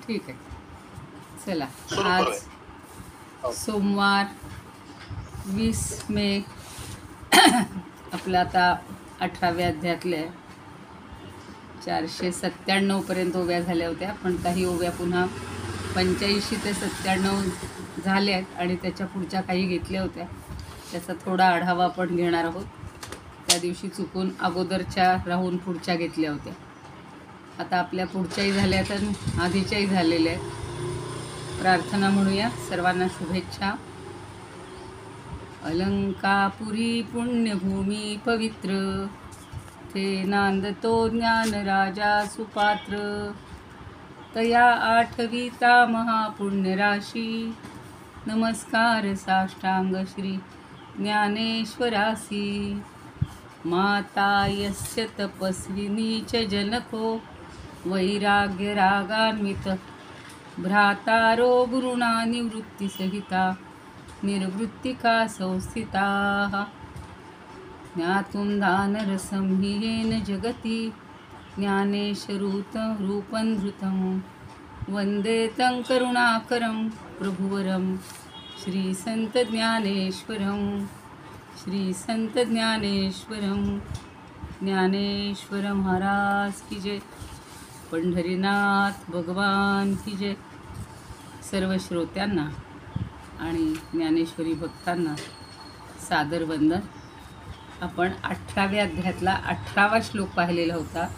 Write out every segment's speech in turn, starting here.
ठीक आहे. चला, सुरू आज करूया. हो. सोमवार 20 मे आपलं आता 18व्या अध्यायातले आहे. 497पर्यंत ओव्या झाल्या होत्या, पण काही ओव्या पुन्हा 85 ते 97 झाल्या आहेत आणि त्याच्या पुढच्या काही घेतल्या होत्या. त्याचा थोडा आढावा आपण घेणार आहोत. त्या दिवशी चुकून अगोदरच्या राहून पुढच्या घेतल्या होत्या. आता आपल्या पुढच्याही झाल्या तर आधीच्याही झालेल्या आहेत. प्रार्थना म्हणूया. सर्वांना शुभेच्छा. अलंकापुरी पुण्यभूमी पवित्र, ते नांदतो ज्ञान राजा सुपात्र. तया आठविता महापुण्यराशी, नमस्कार साष्टांग श्री ज्ञानेश्वरासी. माता यस्य तपस्विनी च जनको, वैराग्य रागान्वित भ्रातारो गुरुणा निवृत्तिसहिता, निर्वृत्तिका संस्थिताः. ज्ञातुं दानरसं हि येन जगति, ज्ञानेशरूतं रूपं धृतं. वन्दे तं करुणाकरं प्रभुवरं, श्रीसंतज्ञानेश्वरं. श्रीसंतज्ञानेश्वरं. ज्ञानेश्वर महाराज की जय. पंढरीनाथ भगवान की जय. सर्व श्रोत्यांना आणि ज्ञानेश्वरी भक्तांना सादर वंदन. आपण 18व्या अध्यायातला 18वा श्लोक पाहिलेला होता.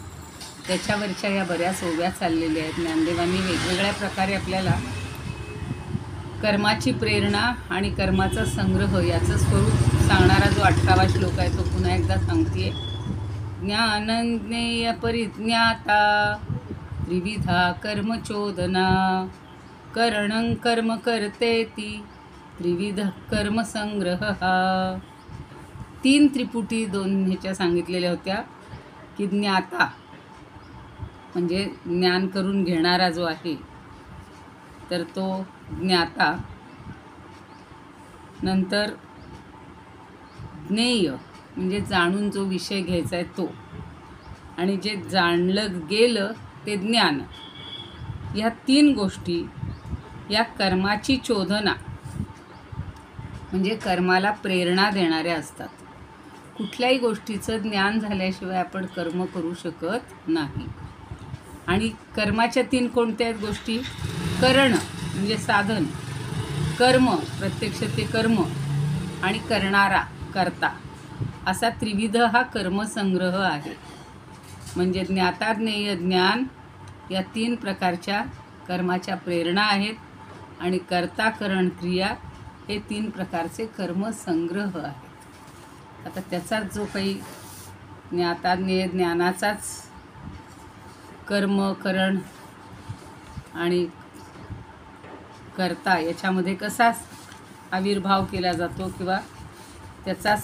त्याच्यावरच्या या बऱ्याच ओव्या चाललेल्या आहेत. ज्ञानदेवांनी वेगवेगळ्या प्रकारे आपल्याला कर्माची प्रेरणा आणि कर्माचा संग्रह याचं स्वरूप सांगणारा जो 18वा श्लोक आहे तो पुन्हा एकदा सांगते. ज्ञानं ज्ञेय परिज्ञाता, त्रिविधा कर्मचोदना. करणं कर्म कर्तेति, त्रिविध कर्मसंग्रहः. 3 त्रिपुटी 2 ह्याच्या सांगितलेल्या होत्या की ज्ञाता म्हणजे ज्ञान करून घेणारा जो आहे तर तो ज्ञाता. नंतर ज्ञेय म्हणजे जाणून जो विषय घ्यायचा आहे तो, आणि जे जाणलं गेलं ते ज्ञान. ह्या 3 गोष्टी या कर्माची चोदना म्हणजे कर्माला प्रेरणा देणाऱ्या असतात. कुठल्याही गोष्टीचं ज्ञान झाल्याशिवाय आपण कर्म करू शकत नाही. आणि कर्माच्या 3 कोणत्या आहेत गोष्टी? करण म्हणजे साधन, कर्म प्रत्यक्ष ते कर्म, आणि करणारा कर्ता, असा त्रिविध हा कर्मसंग्रह आहे. म्हणजे ज्ञाता ज्ञेय ज्ञान या 3 प्रकारच्या कर्माच्या प्रेरणा आहेत, आणि कर्ता करण क्रिया हे 3 प्रकारचे कर्मसंग्रह आहेत. आता त्याचाच जो काही ज्ञाता ज्ञेय ज्ञानाचाच कर्म करण आणि कर्ता याच्यामध्ये कसा आविर्भाव केला जातो किंवा त्याचाच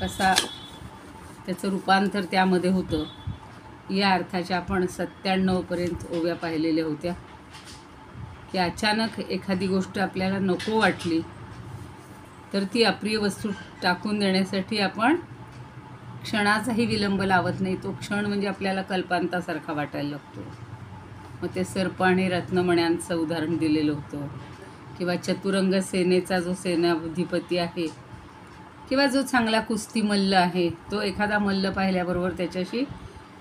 कसा त्याचं रूपांतर त्यामध्ये होतं, या अर्थाच्या आपण 97पर्यंत ओव्या पाहिलेल्या होत्या. की अचानक एखादी गोष्ट आपल्याला नको वाटली तर ती अप्रिय वस्तू टाकून देण्यासाठी आपण क्षणाचाही विलंब लावत नाही. तो क्षण म्हणजे आपल्याला कल्पांतासारखा वाटायला लागतो. मग ते सर्प आणि रत्नमण्यांचं उदाहरण दिलेलं होतं. किंवा चतुरंग सेनेचा जो सेनाधिपती आहे किंवा जो चांगला कुस्ती मल्ल आहे तो एखादा मल्ल पाहिल्याबरोबर त्याच्याशी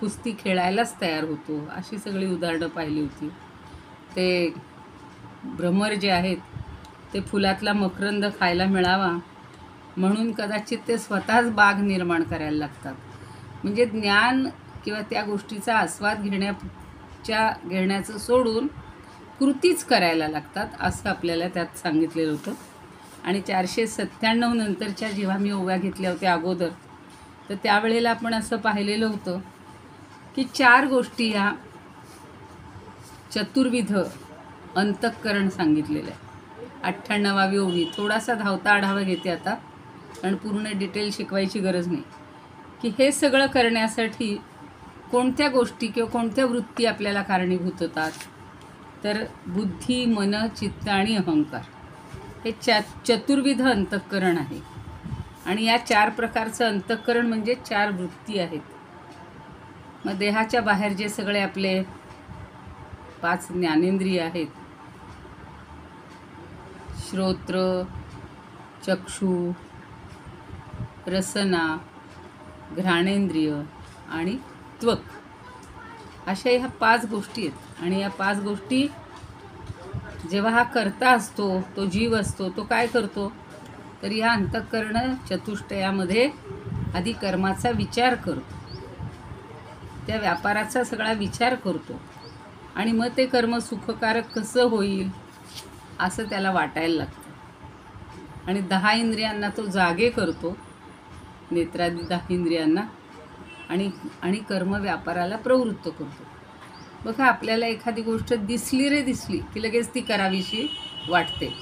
कुस्ती खेळायलाच तयार होतो. अशी सगळी उदाहरणं पाहिली होती. ते भ्रमर जे आहेत ते फुलातला मकरंद खायला मिळावा म्हणून कदाचित ते स्वतःच बाग निर्माण करायला लागतात. म्हणजे ज्ञान किंवा त्या गोष्टीचा आस्वाद घेण्याचं सोडून कृतीच करायला लागतात असं आपल्याला त्यात सांगितलेलं होतं. आणि 497 नंतरच्या जेव्हा मी ओव्या घेतल्या होत्या अगोदर, तर त्यावेळेला आपण असं पाहिलेलं होतं की 4 गोष्टी ह्या चतुर्विध अंतःकरण सांगितलेलं आहे. 98वी ओवी थोडासा धावता आढावा घेते आता, कारण पूर्ण डिटेल शिकवायची गरज नाही. की हे सगळं करण्यासाठी कोणत्या गोष्टी किंवा कोणत्या वृत्ती आपल्याला कारणीभूत होतात, तर बुद्धी, मन, चित्त आणि अहंकार हे चतुर्विध अंतःकरण आहे. आणि या 4 प्रकारचं अंतःकरण म्हणजे 4 वृत्ती आहेत. मग देहाच्या बाहेर जे सगळे आपले 5 ज्ञानेंद्रिय आहेत, श्रोत्र, चक्षु, रसना, घ्राणेंद्रिय आणि त्वक, अशा ह्या 5 गोष्टी आहेत. आणि या 5 गोष्टी जेव्हा हा कर्ता असतो, तो जीव असतो, तो काय करतो, तर या अंतःकरण चतुष्टयामध्ये आधी कर्माचा विचार करतो, त्या व्यापाराचा सगळा विचार करतो आणि मग ते कर्म सुखकारक कसं होईल असं त्याला वाटायला लागतं. आणि 10 इंद्रियांना तो जागे करतो, नेत्रादी 10 इंद्रियांना, आणि कर्म व्यापाराला प्रवृत्त करतो. बघा, आपल्याला एखादी गोष्ट दिसली की लगेच ती करावीशी वाटते.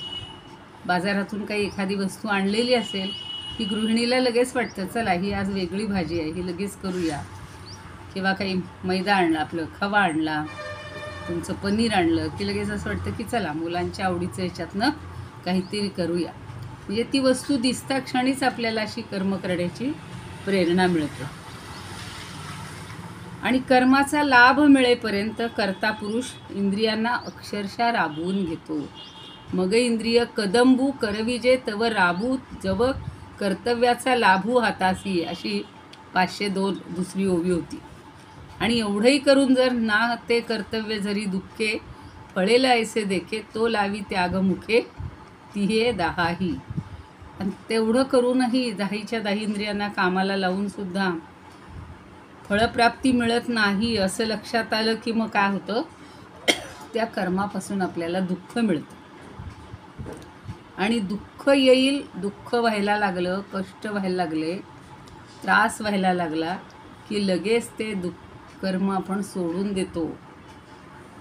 बाजारातून काही एखादी वस्तू आणलेली असेल की गृहिणीला लगेच वाटतं, चला ही आज वेगळी भाजी आहे, ही लगेच करूया. किंवा काही मैदा आणला, आपलं खवा आणला, तुमचं पनीर आणलं की लगेच असं वाटतं की चला मुलांच्या आवडीचं ह्याच्यातनं काहीतरी करूया. म्हणजे ती वस्तू दिसता क्षणीच आपल्याला अशी कर्म करण्याची प्रेरणा मिळते. आणि कर्माचा लाभ मिळेपर्यंत कर्ता पुरुष इंद्रियांना अक्षरशः राबवून घेतो. मग इंद्रिय कदंबू करविजे तव राबू जव कर्तव्याचा लाभू हातासी, अशी 502 दुसरी ओवी होती. आणि एवढंही करून जर ना ते कर्तव्य जरी दुःखे फळेला ऐसे देखे, तो लावी त्यागमुखे तिहे 10ही. आणि तेवढं करूनही 10च्या 10 इंद्रियांना कामाला लावून सुद्धा फळप्राप्ती मिळत नाही असं लक्षात आलं की मग काय होतं, त्या कर्मापासून आपल्याला दुःख मिळतं. आणि दुःख येईल, दुःख व्हायला लागलं, कष्ट व्हायला लागले, त्रास व्हायला लागला की लगेच ते कर्म आपण सोडून देतो.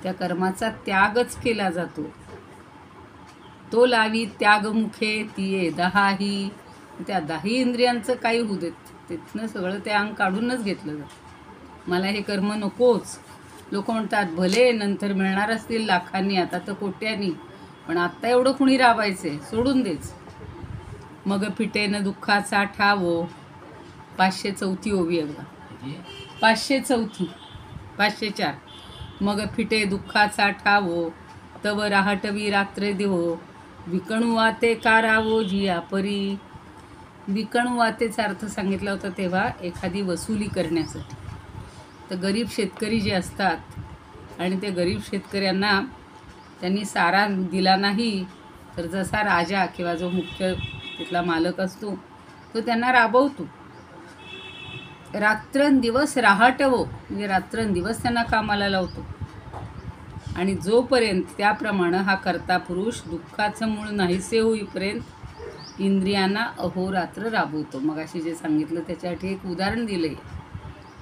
त्या कर्माचा त्यागच केला जातो. तो लावी त्यागमुखे तिये 10ही. त्या 10 इंद्रियांचं काही होऊ देत, तिथनं सगळं ते अंग काढूनच घेतलं जातं. मला हे कर्म नकोच. लोक म्हणतात भले नंतर मिळणार असतील लाखांनी, आता तर कोट्यांनी, पण आत्ता एवढं कुणी राबायचे, सोडून देच. मग फिटेनं दुःखाचा ठावो, 504 ओवी आहे बघा, 504, 504. मग फिटे दुःखाचा ठावो, तव राहटवी रात्र देहो, विकणुवाते कारावो जिया परी. विकणुवातेचा अर्थ सांगितला होता तेव्हा एखादी वसुली करण्यासाठी. तर गरीब शेतकरी जे असतात आणि ते गरीब शेतकऱ्यांना त्यांनी सारा दिला नाही तर जसा राजा किंवा जो मुख्य तिथला मालक असतो तो त्यांना राबवतो. रात्रंदिवस राहटवो, म्हणजे रात्रंदिवस त्यांना कामाला लावतो. आणि जोपर्यंत त्याप्रमाणे हा कर्ता पुरुष दुःखाचं मूळ नाहीसे होईपर्यंत इंद्रियांना अहोरात्र राबवतो. मग अशी जे सांगितलं त्याच्यासाठी एक उदाहरण दिलं आहे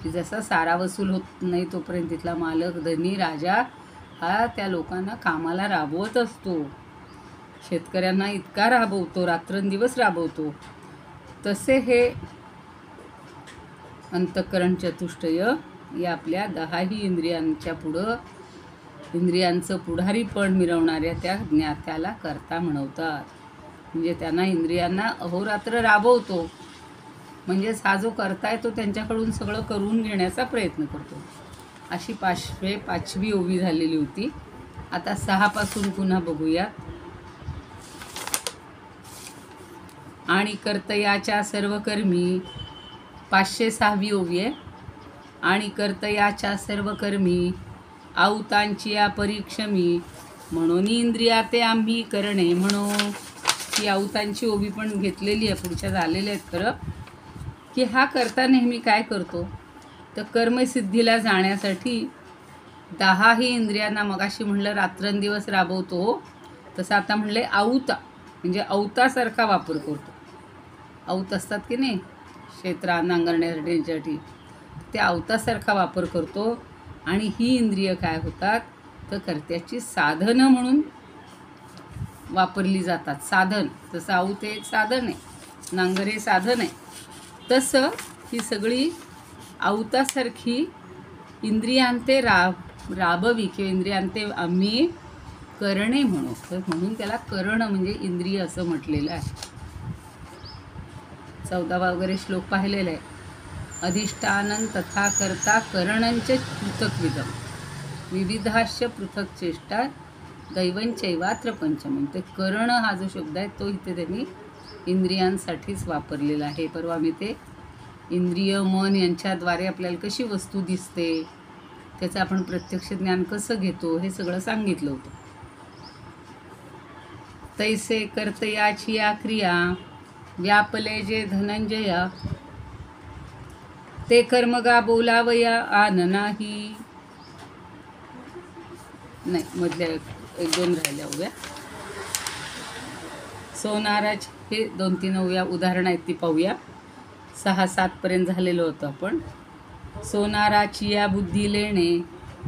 की जसा सारा वसूल होत नाही तोपर्यंत तिथला मालक, धनी, राजा हा त्या लोकांना कामाला राबवत असतो. शेतकऱ्यांना इतका राबवतो, रात्रंदिवस राबवतो. तसे हे अंतःकरण चतुष्टय या आपल्या 10ही इंद्रियांच्या पुढं, इंद्रियांचं पुढारीपण मिरवणाऱ्या त्या ज्ञात्याला कर्ता म्हणवतात. म्हणजे त्यांना इंद्रियांना अहोरात्र राबवतो. म्हणजेच हा जो कर्ता आहे तो त्यांच्याकडून सगळं करून घेण्याचा प्रयत्न करतो. अशी 5वी ओवी झालेली होती. आता 6 पासून पुन्हा बघूया. आणि कर्तयाच्या सर्व कर्मी, 506वी ओवी आहे. आणि कर्तयाच्या सर्व कर्मी आऊतांची या परीक्षमी, म्हणून इंद्रिया ते आम्ही करणे म्हणो. ही आऊतांची ओवी पण घेतलेली आहे, पुढच्या झालेल्या आहेत खरं. की हा कर्ता नेहमी काय करतो तर कर्मसिद्धीला जाण्यासाठी 10ही इंद्रियांना, मगाशी म्हणलं रात्रंदिवस राबवतो, तसं आता म्हणले आऊता, म्हणजे अवतासारखा वापर करतो. आऊत असतात की नाही क्षेत्र नांगरण्यासाठी, ते अवतासारखा वापर करतो. आणि ही इंद्रिय काय होतात तर कर्त्याची साधनं म्हणून वापरली जातात. साधन, तसं आऊत एक साधन आहे, नांगर हे साधन आहे, तसं ही सगळी आऊतासारखी इंद्रियांते राबवी किंवा इंद्रियांते आम्ही करणे म्हणू. तर म्हणून त्याला करणं म्हणजे इंद्रिय असं म्हटलेलं आहे. 14वा वगैरे श्लोक पाहिलेला आहे. अधिष्ठानं तथा कर्ता करणंच पृथक्विदम, विविधाश्च पृथक चेष्टा दैवंचैवात्र पंचमं. ते करणं हा जो शब्द आहे तो इथे त्यांनी इंद्रियांसाठीच वापरलेला आहे. परवा मी ते इंद्रिय मन यांच्याद्वारे आपल्याला कशी वस्तू दिसते, त्याचं आपण प्रत्यक्ष ज्ञान कसं घेतो हे सगळं सांगितलं होतं. तैसे कर्तयाची या क्रिया व्यापले जे धनंजया, ते कर्मगा बोलावया आन नाही. नाही, मधल्या एक दोन राहिल्या उभ्या. सोनाराच हे 2-3 उभ्या उदाहरणं आहेत, ती पाहूया. 6-7 पर्यंत झालेलं होतं आपण. सोनाराची या बुद्धी लेणे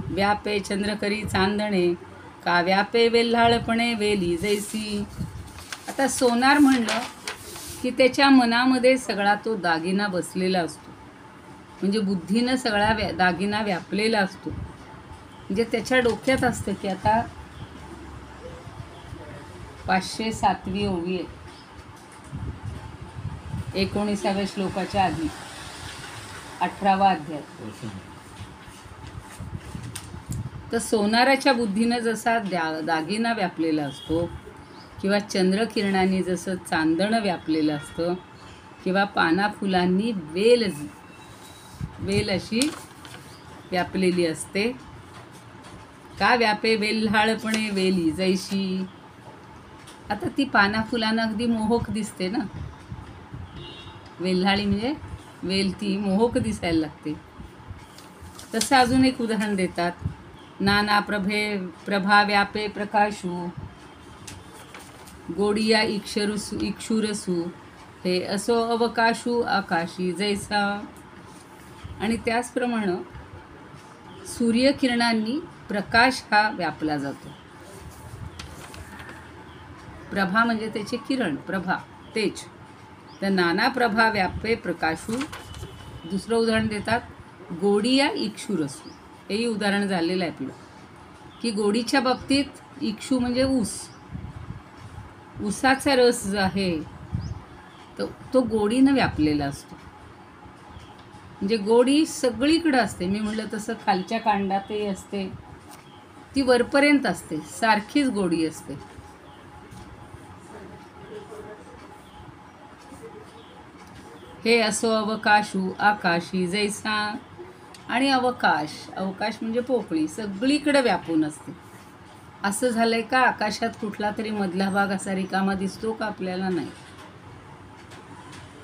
व्यापे चंद्रकरी चांदणे, का व्यापे वेल्हाळपणे वेली जैसी. आता सोनार म्हणलं की त्याच्या मनामध्ये सगळा तो दागिना बसलेला असतो, म्हणजे बुद्धीनं सगळा दागिना व्यापलेला असतो. म्हणजे त्याच्या डोक्यात असतं की आता 507वी ओवी आहे 19व्या श्लोकाच्या आधी 18वा अध्याय. तर सोनाराच्या बुद्धीनं जसा दागिना व्यापलेला असतो, किंवा चंद्रकिरणांनी जसं चांदणं व्यापलेलं असतं, किंवा पाना फुलांनी वेल अशी व्यापलेली असते. का व्यापे वेल्हाळपणे वेली जैशी. आता ती पाना फुलांना अगदी मोहक दिसते ना, वेल्हाळी म्हणजे वेल, ती मोहक दिसायला लागते. तसं अजून एक उदाहरण देतात. नाना प्रभा व्यापे प्रकाशू, गोडिया इक्षुरसू, हे असो अवकाशू आकाशी जैसा. आणि त्याचप्रमाणे सूर्यकिरणांनी प्रकाश हा व्यापला जातो. प्रभा म्हणजे त्याचे किरण, प्रभा तेज. तर नाना प्रभा व्यापे प्रकाशू. दुसरं उदाहरण देतात गोडिया इक्षुरसू. हेही उदाहरण झालेलं आहे आपलं, की गोडीच्या बाबतीत इक्षू म्हणजे ऊस, ऊसाचा रस जो आहे तो गोडीनं व्यापलेला असतो. म्हणजे गोडी सगळीकडं असते. मी म्हटलं तसं खालच्या कांडातही असते, ती वरपर्यंत असते, सारखीच गोडी असते. हे असो अवकाशू आकाशी जैसा. आणि अवकाश म्हणजे पोकळी, सगळीकडे व्यापून असते. असं झालंय का आकाशात कुठला तरी मधला भाग असा रिकामा दिसतो का आपल्याला? नाही.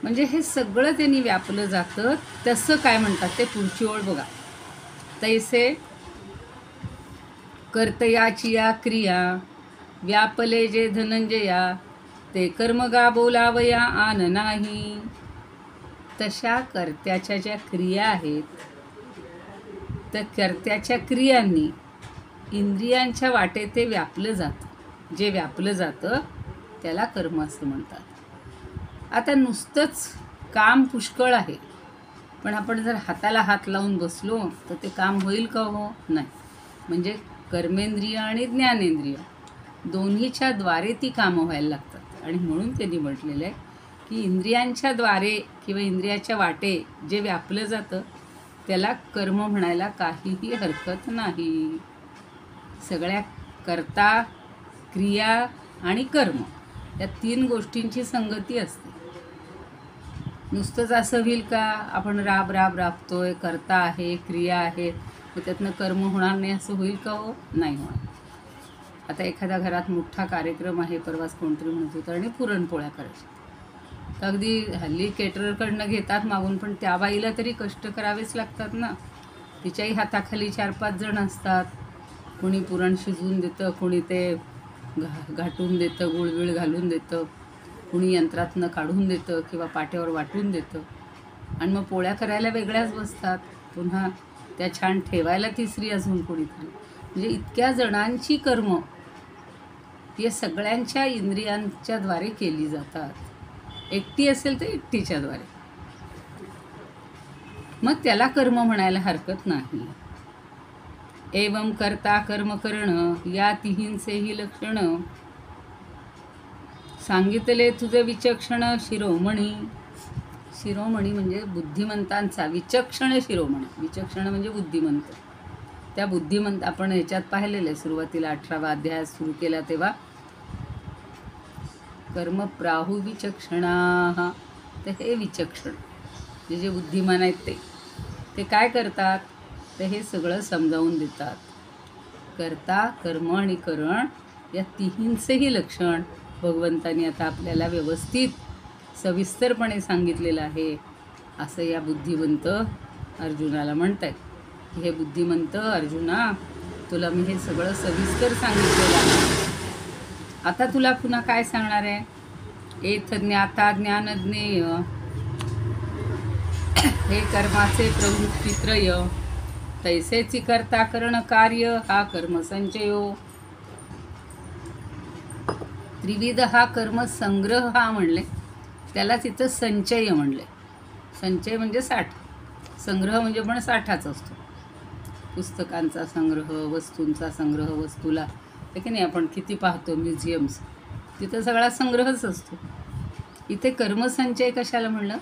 म्हणजे हे सगळं त्यांनी व्यापलं जातं. तसं काय म्हणतात ते पुढची ओळ बघा. तैसे कर्तयाची या क्रिया व्यापले जे धनंजया, ते कर्मगा बोलावया आन नाही. तशा कर्त्याच्या ज्या क्रिया आहेत, तर कर्त्याच्या क्रियांनी इंद्रियांच्या वाटे ते व्यापलं जातं. जे व्यापलं जातं त्याला कर्म असं म्हणतात. आता नुसतंच काम पुष्कळ आहे, पण आपण जर हाताला हात लावून बसलो तर ते काम होईल का? हो, नाही. म्हणजे कर्मेंद्रिय आणि ज्ञानेंद्रिय दोन्हीच्या द्वारे ती कामं व्हायला लागतात. आणि म्हणून त्यांनी म्हटलेलं आहे की इंद्रियांच्या द्वारे किंवा इंद्रियाच्या वाटे जे व्यापलं जातं त्याला कर्म म्हणायला काहीही हरकत नाही. सगळ्या कर्ता, क्रिया आणि कर्म या 3 गोष्टींची संगती असते. नुसतंच असं होईल का आपण राबतोय, कर्ता आहे, क्रिया आहे, मग त्यातनं कर्म होणार नाही असं होईल का? हो, नाही होणार. आता एखाद्या घरात मोठा कार्यक्रम आहे, परवाच कोणतरी म्हणत होतं, आणि पुरणपोळ्या करायच्या. तर अगदी हल्ली केटररकडनं घेतात मागून, पण त्या बाईला तरी कष्ट करावेच लागतात ना. तिच्याही हाताखाली 4-5 जण असतात. कोणी पुरण शिजवून देतं, कोणी ते घाटून देतं, गुळबिळ घालून देतं, कुणी यंत्रातनं काढून देतं किंवा पाट्यावर वाटून देतं. आणि मग पोळ्या करायला वेगळ्याच बसतात, पुन्हा त्या छान ठेवायला तिसरी अजून कोणीतरी. म्हणजे इतक्या जणांची कर्म या सगळ्यांच्या इंद्रियांच्या द्वारे केली जातात. एकटी असेल तर एकटीच्याद्वारे, मग त्याला कर्म म्हणायला हरकत नाही. एवं कर्ता कर्म करणं या तिहींचेही लक्षण, सांगितले तुझे विचक्षण शिरोमणी. शिरोमणी म्हणजे बुद्धिमंतांचा, विचक्षण शिरोमणी. विचक्षण म्हणजे बुद्धिमंत. त्या बुद्धिमंत आपण ह्याच्यात पाहिलेलं आहे, सुरुवातीला 18वा अध्याय सुरू केला तेव्हा कर्म प्राहु विचक्षणा. तर हे विचक्षण जे बुद्धिमान आहेत ते काय करतात, तर हे सगळं समजावून देतात. कर्ता, कर्म आणि करण या तिन्हींचेही लक्षण भगवंतांनी आता आपल्याला व्यवस्थित सविस्तरपणे सांगितलेलं आहे, असं या बुद्धिवंत अर्जुनाला म्हणत आहेत. हे बुद्धिमंत अर्जुना, तुला मी हे सगळं सविस्तर सांगितलेलं आहे. आता तुला पुन्हा काय सांगणार आहे. एथ ज्ञाता ज्ञानज्ञेय हे कर्माचे प्रवृत्तीत्रय, तैसेची कर्ता करण कार्य हा कर्मसंचयो. त्रिविध हा कर्मसंग्रह हा म्हणले, त्याला तिथं संचय म्हणले. संचय म्हणजे साठ, संग्रह म्हणजे पण साठाच असतो. पुस्तकांचा संग्रह, वस्तूंचा संग्रह, वस्तूला हे की नाही आपण किती पाहतो म्युझियम्स, तिथं सगळा संग्रहच असतो. इथे कर्मसंचय कशाला म्हणलं,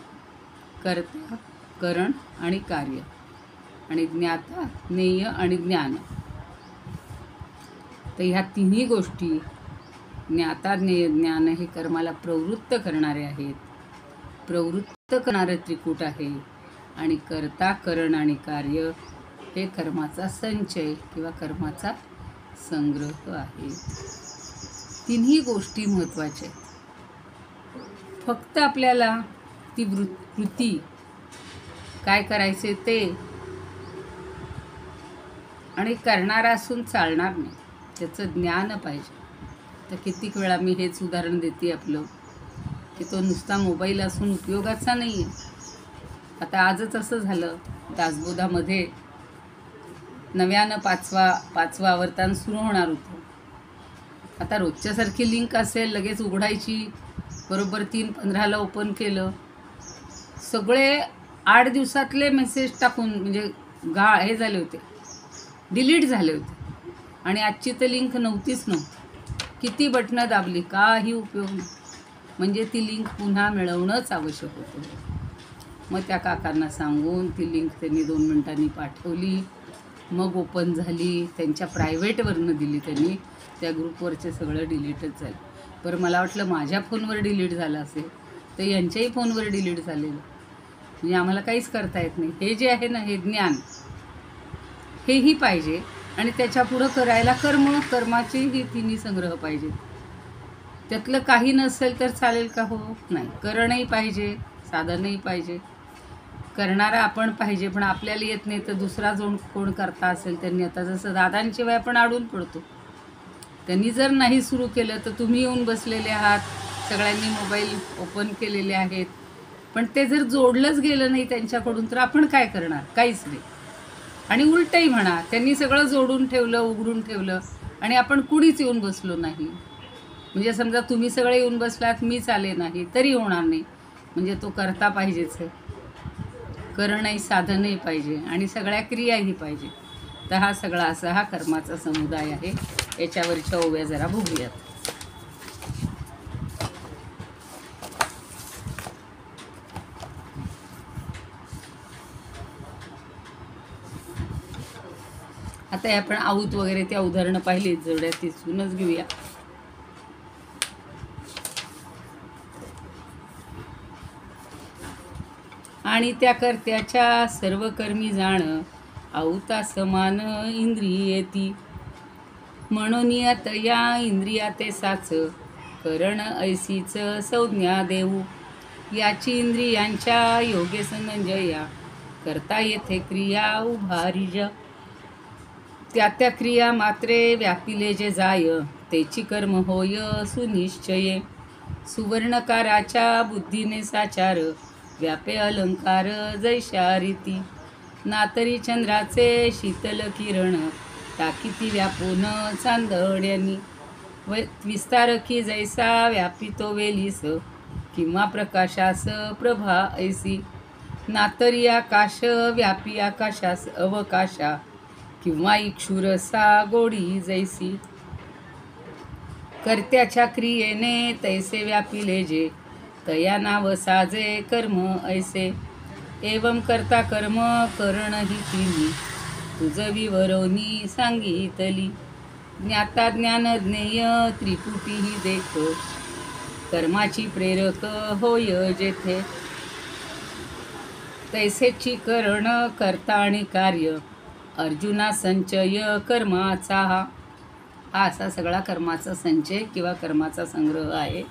कर्ता, करण आणि कार्य आणि ज्ञाता, ज्ञेय आणि ज्ञान. तर ह्या तिन्ही गोष्टी ज्ञाता, ज्ञेय, ज्ञान हे कर्माला प्रवृत्त करणारे आहेत. प्रवृत्त करणारे त्रिकूट आहे आणि कर्ता, करण आणि कार्य हे कर्माचा संचय किंवा कर्माचा संग्रह आहे. तिन्ही गोष्टी महत्त्वाच्या आहेत. फक्त आपल्याला ती कृती काय करायचे ते आणि करणारा असून चालणार नाही, त्याचं ज्ञान पाहिजे. तर कितीक वेळा मी हेच उदाहरण देते आपलं, की तो नुसता मोबाईल असून उपयोगाचा नाही आहे. आता आजच असं झालं, दासबोधामध्ये नव्यानं पाचवा आवर्तन सुरू होणार होतं. आता रोजच्यासारखी लिंक असेल, लगेच उघडायची, बरोबर 3:15ला ओपन केलं, सगळे 8 दिवसातले मेसेज टाकून म्हणजे हे झाले होते, डिलीट झाले होते. आणि आजची तर लिंक नव्हतीच नव्हती. किती बटणं दाबली, काही उपयोग नाही. म्हणजे ती लिंक पुन्हा मिळवणंच आवश्यक होतं. मग त्या काकांना सांगून ती लिंक त्यांनी 2 मिनिटांनी पाठवली, मग ओपन झाली. त्यांच्या प्रायव्हेटवरनं दिली त्यांनी, त्या ग्रुपवरचे सगळं डिलीटच झालं. बरं मला वाटलं माझ्या फोनवर डिलीट झालं असेल, तर यांच्याही फोनवर डिलीट झालेलं. म्हणजे आम्हाला काहीच करता येत नाही. हे जे आहे ना, हे ज्ञान हेही पाहिजे आणि त्याच्या पुढं करायला कर्माचे ही तिन्ही संग्रह पाहिजेत. त्यातलं काही नसेल तर चालेल का, हो नाही. करणही पाहिजे, साधनही पाहिजे, करणारा आपण पाहिजे, पण आपल्याला येत नाही तर दुसरा जो कोण करता असेल त्यांनी, आता जसं दादांशिवाय आपण अडून पडतो, त्यांनी जर नाही सुरू केलं तर तुम्ही येऊन बसलेले आहात, सगळ्यांनी मोबाईल ओपन केलेले आहेत, पण ते जर जोडलंच गेलं नाही त्यांच्याकडून तर आपण काय करणार, काहीच नाही. आणि उलटंही म्हणा, त्यांनी सगळं जोडून ठेवलं, उघडून ठेवलं आणि आपण कुणीच येऊन बसलो नाही. म्हणजे समजा तुम्ही सगळे येऊन बसलात, मीच आले नाही तरी होणार नाही. म्हणजे तो करता पाहिजेच आहे, करणही साधनही पाहिजे आणि सगळ्या क्रियाही पाहिजे. तर हा सगळा असा हा कर्माचा समुदाय आहे. याच्यावरच्या ओव्या जरा बघूयात. आता आपण आऊत वगैरे त्या उदाहरणं पाहिली, जेवढ्या तिथूनच घेऊया. आणि त्या कर्त्याच्या सर्व कर्मी जाण, आऊता समान इंद्रियेती. म्हणून या इंद्रिया ते साच, करण ऐसीच संज्ञा देऊ. याची इंद्रियांच्या योगे संजया, करता येथे क्रिया उभारिज. त्या क्रिया मात्रे व्यापिले जे जाय, तेची कर्म होय सुनिश्चये. सुवर्णकाराच्या बुद्धीने साचार, व्यापे अलंकार जैशा रीती. नातरी चंद्राचे शीतल किरण, टाकीती व्यापून चांदण्यानी. विस्तार की जैसा व्यापितो वेलीस, किंवा प्रकाशास प्रभा ऐसी. नातरी आकाश व्यापी आकाशास अवकाशा, किंवा इक्षुरसा गोडी जैसी. कर्त्याच्या क्रियेने तैसे व्यापिले जे, तया नाव साजे कर्म ऐसे. एवं करता कर्म करण ही तिन्ही, तुझ विवरोनी सांगितली. ज्ञाता ज्ञान ज्ञेय त्रिपुटी ही देख, कर्माची प्रेरक होय जेथे. तैसेची करण करता आणि कार्य, अर्जुना संचय कर्माचा. हा असा सगळा कर्माचा संचय किंवा कर्माचा संग्रह आहे.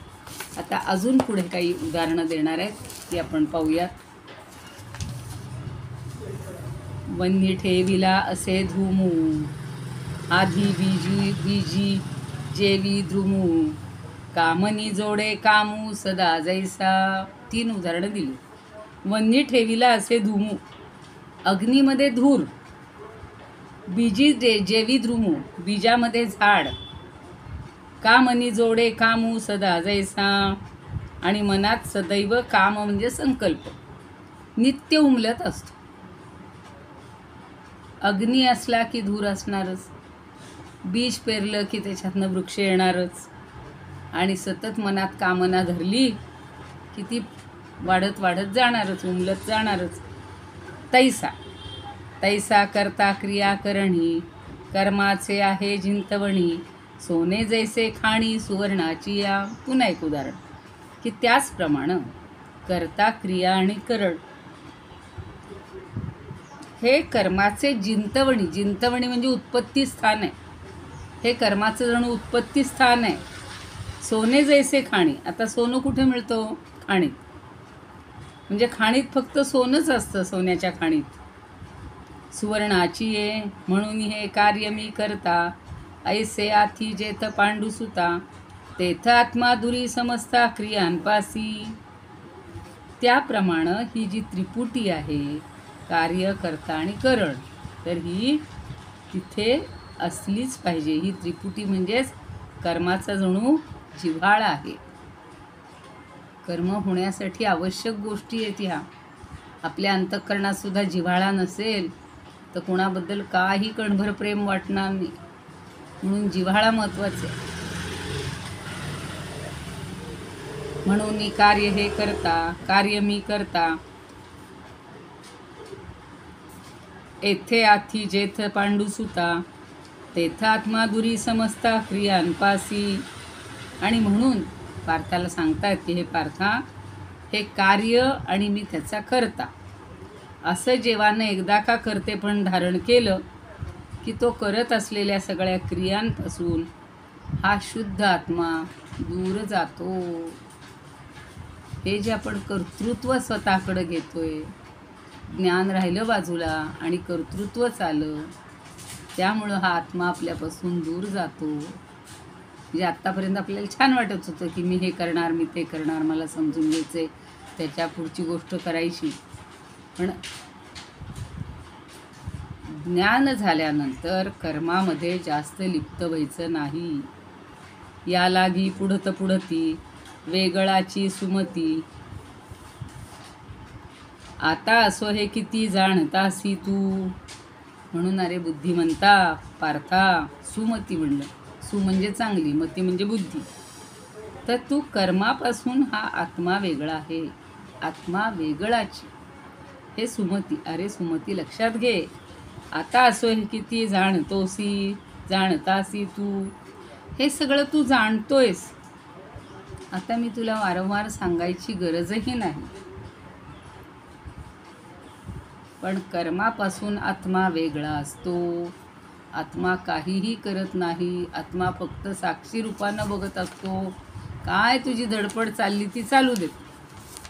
आता अजून पुढे काही उदाहरणं देणार आहेत, ती आपण पाहूयात. वन्नी ठेविला असे धुमू, आधी बीजी जेवी द्रुमू, कामनी जोडे कामू सदा जैसा. 3 उदाहरणं दिली. वन्नी ठेविला असे धुमू, अग्नीमध्ये धूर. बीजी जेवी द्रुमू, बीजामध्ये झाड. कामनी जोडे कामू सदा जैसा, आणि मनात सदैव काम म्हणजे संकल्प नित्य उमलत असतो. अग्नी असला की धूर असणारच, बीज पेरलं की त्याच्यातनं वृक्ष येणारच, आणि सतत मनात कामना धरली की ती वाढत वाढत जाणारच, उमलत जाणारच. तैसा करता क्रिया करणी, कर्माचे आहे जिंतवणी, सोने जैसे खाणी सुवर्णाची या. पुन्हा एक उदाहरण की त्याचप्रमाणे करता क्रिया आणि करण हे कर्माचे जिंतवणी म्हणजे उत्पत्ती स्थान आहे. हे कर्माचं जणू उत्पत्ती स्थान आहे. सोने जैसे खाणी, आता सोनं कुठे मिळतो? खाणीत. म्हणजे खाणीत फक्त सोनंच असतं, सोन्याच्या खाणीत. सुवर्णाची ये म्हणून हे कार्य मी करता, ऐसे आथी जेथ पांडुसुता, तेथ आत्मा दुरी समजता क्रियांपासी. त्याप्रमाणे ही जी त्रिपुटी आहे, कार्य करता आणि करण, तर ही तिथे असलीच पाहिजे. ही त्रिपुटी म्हणजेच कर्माचा जणू जिव्हाळा आहे. कर्म होण्यासाठी आवश्यक गोष्टी आहेत ह्या. आपल्या अंतःकरणात सुद्धा जिव्हाळा नसेल तर कोणाबद्दल काही कणभर प्रेम वाटणार नाही. म्हणून जिव्हाळा महत्त्वाचा आहे. म्हणून कार्य हे करता, कार्य मी करता, येथे आथी जेथ पांडुसुता, तेथ आत्मा दुरी समजता क्रियांपासी. आणि म्हणून पार्थाला सांगतात की हे पार्था, हे कार्य आणि मी त्याचा करता असं जेव्हानं एकदा का करते पण धारण केलं की तो करत असलेल्या सगळ्या क्रियांपासून हा शुद्ध आत्मा दूर जातो. हे जे आपण कर्तृत्व स्वतःकडे घेतोय, ज्ञान राहिलं बाजूला आणि कर्तृत्वच आलं, त्यामुळं हा आत्मा आपल्यापासून दूर जातो. म्हणजे आत्तापर्यंत आपल्याला छान वाटत होतं की मी हे करणार, मी ते करणार, मला समजून घ्यायचे, त्याच्या पुढची गोष्ट करायची. पण ज्ञान झाल्यानंतर कर्मामध्ये जास्त लिप्त व्हायचं नाही. या लागी पुढत पुढती वेगळाची सुमती, आता असो हे किती जाणतासी तू. म्हणून अरे बुद्धिमंता पार्था, सुमती म्हणलं. सु म्हणजे चांगली, मती म्हणजे बुद्धी. तर तू कर्मापासून हा आत्मा वेगळा आहे, आत्मा वेगळाची, हे सुमती. अरे सुमती लक्षात घे. आता असो हे किती जाणतासी तू. हे सगळं तू जाणतोयस. आता मी तुला वारंवार सांगायची गरजही नाही. पण कर्मापासून आत्मा वेगळा असतो. आत्मा काहीही करत नाही. आत्मा फक्त साक्षी रूपानं बघत असतो. काय तुझी धडपड चालली ती चालू दे.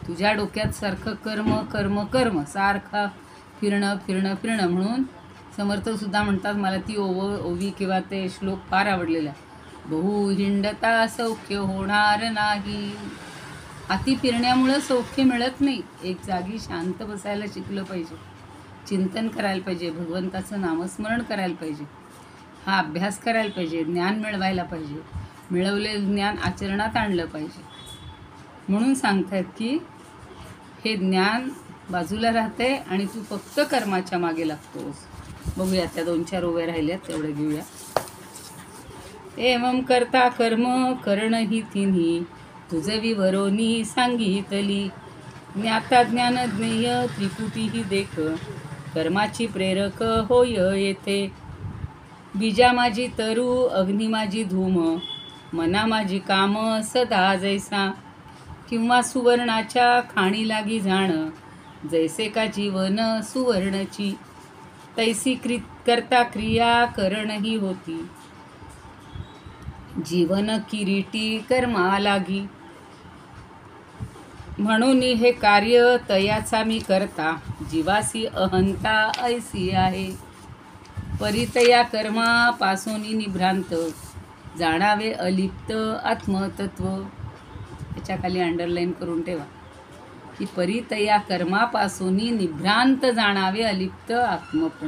तुझ्या डोक्यात सारखं कर्म कर्म कर्म, सारखा फिरणं फिरणं फिरणं. म्हणून समर्थसुद्धा म्हणतात, मला ती ओवी किंवा ते श्लोक फार आवडलेला. बहु हिंडता सौख्य होणार नाही. अति फिरण्यामुळं सौख्य मिळत नाही. एक जागी शांत बसायला शिकलं पाहिजे, चिंतन करायला पाहिजे, भगवंताचं नामस्मरण करायला पाहिजे, हा अभ्यास करायला पाहिजे, ज्ञान मिळवायला पाहिजे, मिळवलेलं ज्ञान आचरणात आणलं पाहिजे. म्हणून सांगतात की हे ज्ञान बाजूला राहते आणि तू फक्त कर्माच्या मागे लागतोस. बघूया, त्या 2-4 ओव्या राहिल्यात, तेवढं घेऊया. एवं करता कर्म करण ही तिन्ही, तुझ विवरोनी सांगितली. ज्ञाता ज्ञान ज्ञेय त्रिपुटी ही देख, कर्माची प्रेरक होय येथे. बीजा माझी तरु अग्नी माझी धूम, मना माझी काम सदा जैसा. किंवा सुवर्णाच्या खाणी लागी जाण, जैसे का जीवन सुवर्णची. तैसी करता क्रिया करण ही होती, जीवन किरीटी कर्मा लागी. म्हणून हे कार्य तयाचा मी करता, जीवासी अहंता ऐसी आहे. परितया कर्मापासून निभ्रांत, जाणावे अलिप्त आत्मतत्व. याच्या खाली अंडरलाईन करून ठेवा की परितया कर्मापासून निभ्रांत, जाणावे अलिप्त आत्मतत्व.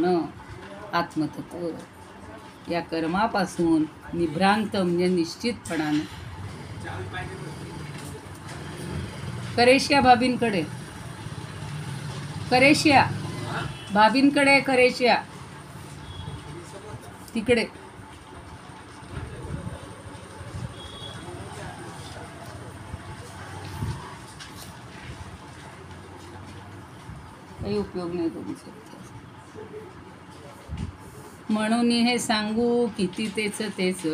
या कर्मापासून निभ्रांत म्हणजे निश्चितपणानं. करेशिया भाभींकडे, करेशिया भाभींकडे, करेशिया तिकडे. काही उपयोग नाही तुमचा. म्हणून हे सांगू किती तेच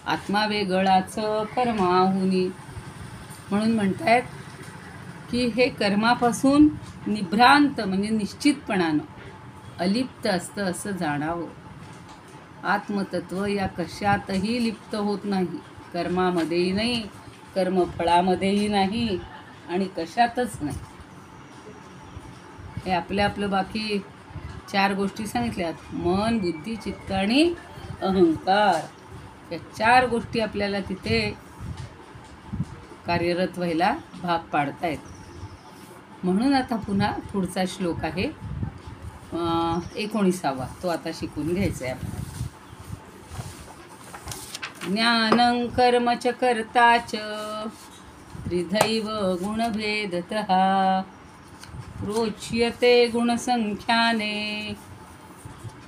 आत्मा वेगळाच कर्माहुनी. म्हणून म्हणतायत की हे कर्मापासून निभ्रांत म्हणजे निश्चितपणानं अलिप्त असतं असं जाणावं. आत्मतत्व या कशातही लिप्त होत नाही, कर्मामध्येही नाही, कर्मफळामध्येही नाही आणि कशातच नाही. हे आपलं बाकी 4 गोष्टी सांगितल्यात, मन, बुद्धी, चित्त आणि अहंकार. या 4 गोष्टी आपल्याला तिथे कार्यरत व्हायला भाग पाडतायत. म्हणून आता पुन्हा पुढचा श्लोक आहे 19वा, तो आता शिकून घ्यायचा आहे आपल्याला. ज्ञानं कर्म च कर्ता च, त्रिधैव गुणभेदतः. प्रोच्यते गुणसंख्याने,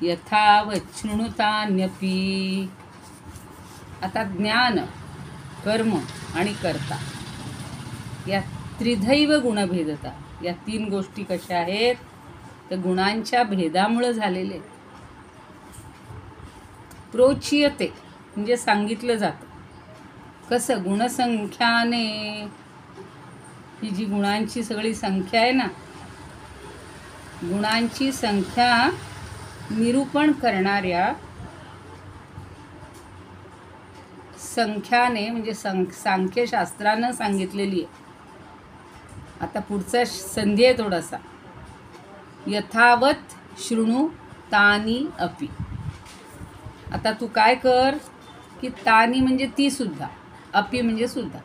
यथावच्छृणुतान्यपि. आता ज्ञान, कर्म आणि कर्ता या त्रिधैव गुणभेदता, या 3 गोष्टी कशा आहेत तर गुणांच्या भेदामुळे झालेले. प्रोच्यते म्हणजे सांगितलं जातं. कसं? गुणसंख्याने. ही जी गुणांची सगळी संख्या आहे ना, गुणांची संख्या निरूपण करणाऱ्या संख्याने म्हणजे सांख्यशास्त्रानं सांगितलेली आहे. आता पुढचा संधी आहे थोडासा. यथावत शृणु तानी अपि. आता तू काय कर की तानी म्हणजे ती सुद्धा, अपि म्हणजे सुद्धा,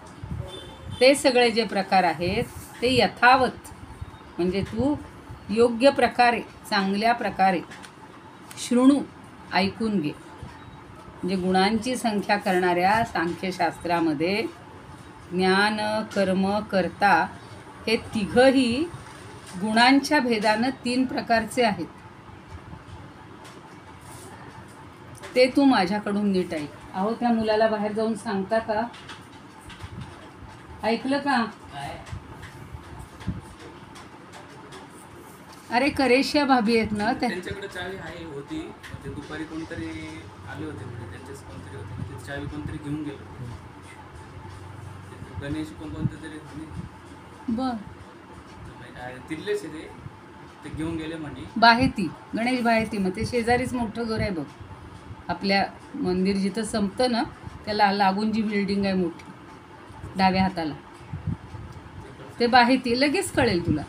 ते सगळे जे प्रकार आहेत ते यथावत म्हणजे तू योग्य प्रकारे, चांगल्या प्रकारे, शृणू ऐकून घे. म्हणजे गुणांची संख्या करणाऱ्या सांख्यशास्त्रामध्ये ज्ञान, कर्म, कर्ता हे तिघही गुणांच्या भेदानं 3 प्रकारचे आहेत. ते तू माझ्याकडून नीट ऐक. अहो, त्या मुलाला बाहेर जाऊन सांगता का? ऐकलं का? अरे करेशिया भाभी आहेत ना, त्यांच्याकडे चावी आहे होती. ते दुपारी कोणतरी आले होते, त्यांचेच कोणतरी होते, ती चावी कोणतरी घेऊन गेलो. गणेश कोणतं तरी बर तिथलेच ते घेऊन गेले म्हणजे. बाहेती, गणेश बाहेती. मग ते शेजारीच मोठं घर आहे बघ, आपल्या मंदिर जिथं संपतं ना त्याला लागून जी बिल्डिंग आहे मोठी डाव्या हाताला, ते बाहेती. लगेच कळेल तुला.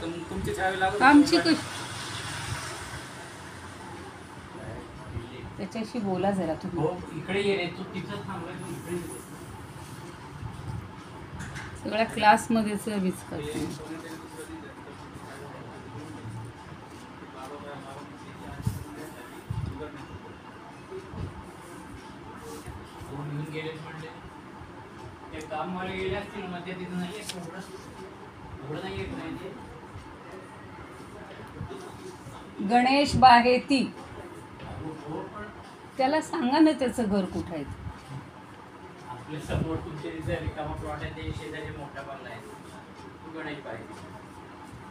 तुमची चावी लागून आमची कशी. त्याच्याशी बोला जरा तुम्ही. इकडे ये रे तू, तिथं थांबला. सगळ्या क्लासमध्येच वीज करते. कामवाले गेले असतील मध्ये, तिथं नाही गणेश बाहेती, त्याला सांगा ना त्याचं घर कुठं आहे. आपल्या समोर तुमचे रिकामा प्लॉट आहे, ते शेजारी मोठा बांगला आहे, गणेश बाहेती.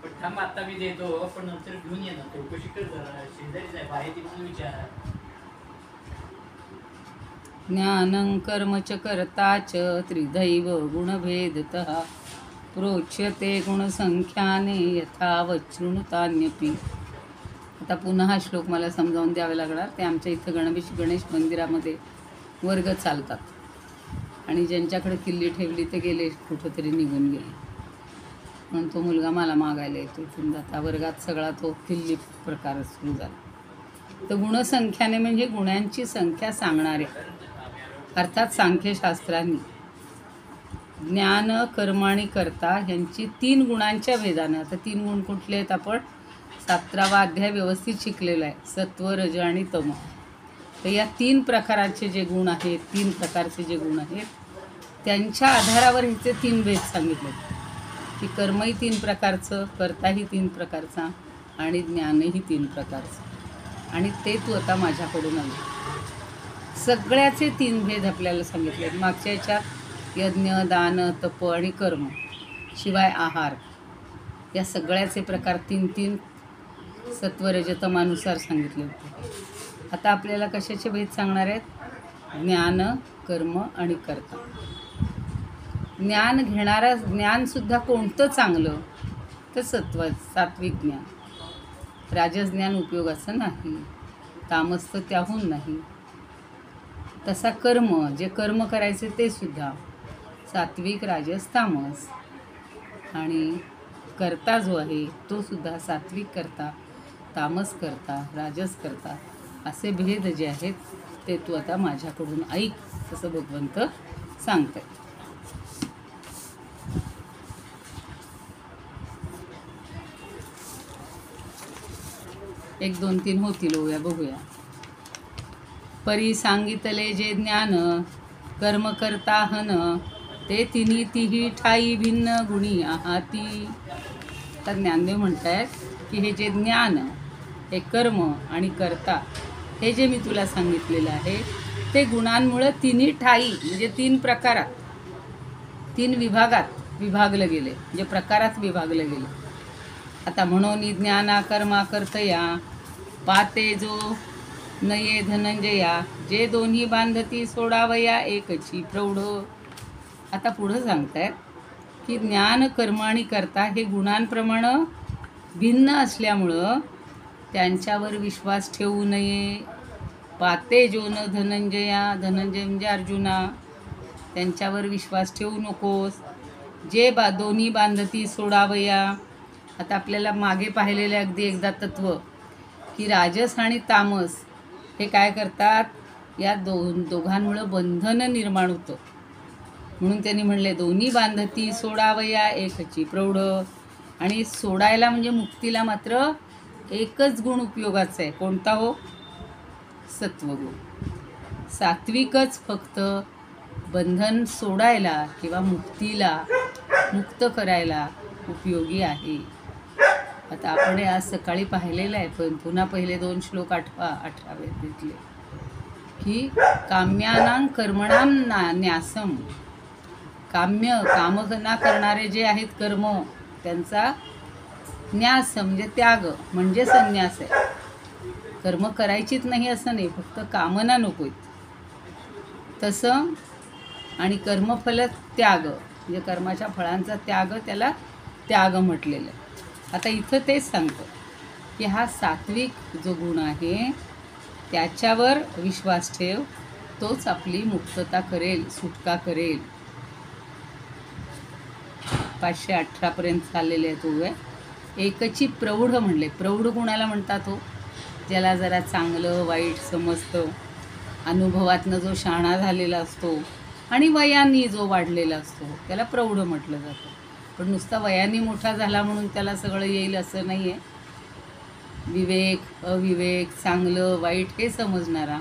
पण थांब आता मी देतो, पण नंतर घेऊन ये ना, चौकशी कर जरा, शेजारीच आहे बाहेर तिकडून विचार. ज्ञानं कर्म च कर्ता च त्रिदैव गुणभेदतः प्रोच्यते गुणसंख्याने यथा वचृणुतान्यपि. आता पुन्हा हा श्लोक मला समजावून द्यावे लागणार. ते आमच्या इथं गणेश मंदिरामध्ये वर्ग चालतात आणि ज्यांच्याकडे किल्ली ठेवली ते गेले, कुठंतरी निघून गेले, म्हणून तो मुलगा मला मागायला येतो. इथून आता वर्गात सगळा तो किल्ली प्रकार सुरू झाला. तर गुणसंख्याने म्हणजे गुणांची संख्या सांगणारे, अर्थात सांख्यशास्त्रांनी ज्ञान कर्म आणि कर्ता ह्यांची 3 गुणांच्या भेदानं. आता 3 गुण कुठले आहेत आपण 17वा अध्याय व्यवस्थित शिकलेला आहे, सत्व रज आणि तम. तर या 3 प्रकाराचे जे गुण आहेत, 3 प्रकारचे जे गुण आहेत त्यांच्या आधारावर ह्याचे 3 भेद सांगितले की कर्मही 3 प्रकारचं, कर्ताही 3 प्रकारचा आणि ज्ञानही 3 प्रकारचं. आणि ते तू आता माझ्याकडून आले. सगळ्याचे 3 भेद आपल्याला सांगितले. मागच्या याच्यात यज्ञ, दान, तप आणि कर्म, शिवाय आहार, या सगळ्याचे प्रकार 3 सत्वरजतमानुसार सांगितले होते. आता आपल्याला कशाचे भेद सांगणार आहेत? ज्ञान, कर्म आणि कर्ता. ज्ञान घेणारा ज्ञानसुद्धा कोणतं चांगलं? तर सात्विक ज्ञान. राजस ज्ञान उपयोगाचं नाही, तामस तर त्याहून नाही. तसा कर्म, जे कर्म करायचे ते सुद्धा सात्विक, राजस, तामस. आणि कर्ता जो आहे तो सुद्धा सात्विक करता, तामस करता, राजस करता. असे भेद जे आहेत ते तू आता माझ्याकडून ऐक, असं भगवंत सांगतात. 1, 2, 3 होतील ओव्या, बघूया. परी सांगितले जे ज्ञान कर्म करता हन, ते तिही ठाई भिन्न गुणी आहाती. तर ज्ञानदेव म्हणतायत की हे जे ज्ञान, हे कर्म आणि कर्ता, हे जे मी तुला सांगितलेलं आहे ते गुणांमुळं 3 ठाई म्हणजे 3 प्रकारात, 3 विभागात विभागलं गेले, म्हणजे प्रकारात विभागलं गेलं. आता म्हणून ज्ञाना कर्मा कर्तया पाते जो नये धनंजया, जे दोन्ही बांधती सोडावया एकची प्रौढ. आता पुढं सांगतायत की ज्ञान, कर्म आणि कर्ता हे गुणांप्रमाणे भिन्न असल्यामुळं त्यांच्यावर विश्वास ठेवू नये. पाते जो न धनंजया, धनंजय म्हणजे अर्जुना, त्यांच्यावर विश्वास ठेवू नकोस. जे दोन्ही बांधती सोडावया. आता आपल्याला मागे पाहिलेले अगदी एकदा तत्व की राजस आणि तामस हे काय करतात, या दोघांमुळं बंधन निर्माण होतं. म्हणून त्यांनी म्हणले दोन्ही बांधती सोडावया एकची प्रौढ. आणि सोडायला म्हणजे मुक्तीला मात्र एकच गुण उपयोगाचा आहे. कोणता हो? सत्वगुण. सात्विकच फक्त बंधन सोडायला किंवा मुक्तीला, मुक्त करायला उपयोगी आहे. आता आपण आज सकाळी पाहिलेलं आहे, पण पुन्हा पहिले 2 श्लोक 18 घेतले की काम्यानां कर्मणां न्यासम. काम करणारे जे आहेत कर्म, त्यांचा न्यास म्हणजे त्याग, म्हणजे संन्यास आहे. कर्म करायचीच नाही असं नाही, फक्त कामना नको आहेत तसं. आणि कर्मफल त्याग म्हणजे कर्माच्या फळांचा त्याग, त्याला त्याग म्हटलेलं आहे. आता इथं तेच सांगतं की हा सात्विक जो गुण आहे त्याच्यावर विश्वास ठेव, तोच आपली मुक्तता करेल, सुटका करेल. 518 चाललेले आहेत ओव्या. एकची प्रौढ म्हणले. प्रौढ गुणाला म्हणतात हो, ज्याला जरा चांगलं वाईट समजतं, अनुभवातनं जो शहाणा झालेला असतो आणि वयाने जो वाढलेला असतो त्याला प्रौढ म्हटलं जातं. पण नुसता वयाने मोठा झाला म्हणून त्याला सगळं येईल असं नाही आहे. विवेक, अविवेक, चांगलं वाईट हे समजणारा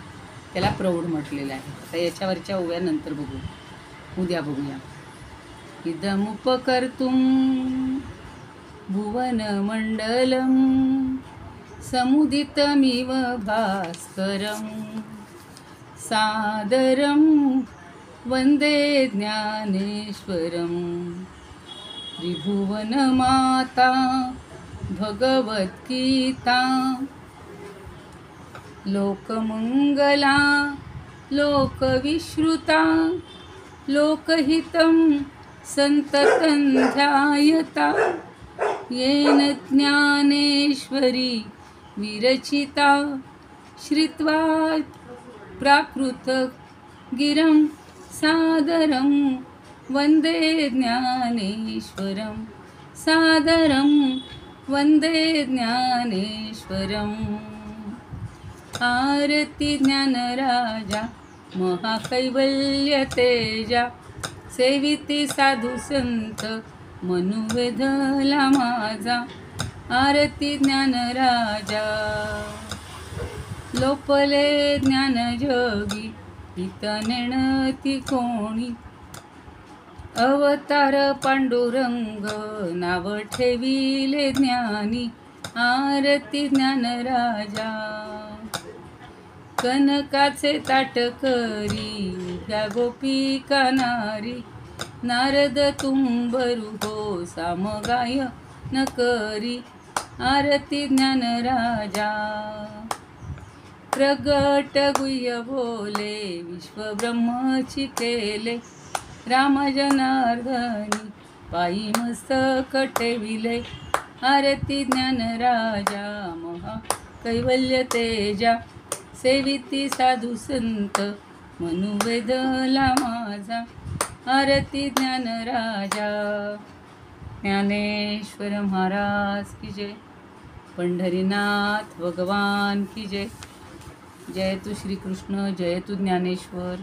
त्याला प्रौढ म्हटलेलं आहे. आता याच्यावरच्या ओव्या नंतर बघू, उद्या बघूया. इदमुपकर्तुं भुवनमण्डलं समुदितमिव भास्करं सादरं वन्दे ज्ञानेश्वरं. त्रिभुवनमाता भगवद्गीता लोकमंगला लोकविश्रुता लोकहितं सन्ततं ध्यायता येन ज्ञानेश्वरी विरचिता श्रुत्वा प्राकृतगिरं सादरं वन्दे ज्ञानेश्वरं सादरं वन्दे ज्ञानेश्वरम् आरती ज्ञानराजा महाकैवल्य तेजा सेविती साधू संत मनुवेधला माझा आरती ज्ञानराजा लोपले ज्ञानजोगी इथं नेणती कोणी अवतार पांडुरंग नाव ठेविले ज्ञानी आरती ज्ञानराजा कनकाचे ताटकरी उभ्या गोपिका नारी नारद तुंबरू हो सामगाय न करी आरती ज्ञानराजा प्रगट गुह्य बोले विश्वब्रह्मची केले राम जनार्दनी पायी मस्तक ठेविले आरती ज्ञानराजा महा कैवल्य तेजा सेविती साधू संत मनुवेदला माझा आरती ज्ञानराजा ज्ञानेश्वर महाराज की जय पंढरीनाथ भगवान की जय जय तू श्री कृष्ण जय तू ज्ञानेश्वर।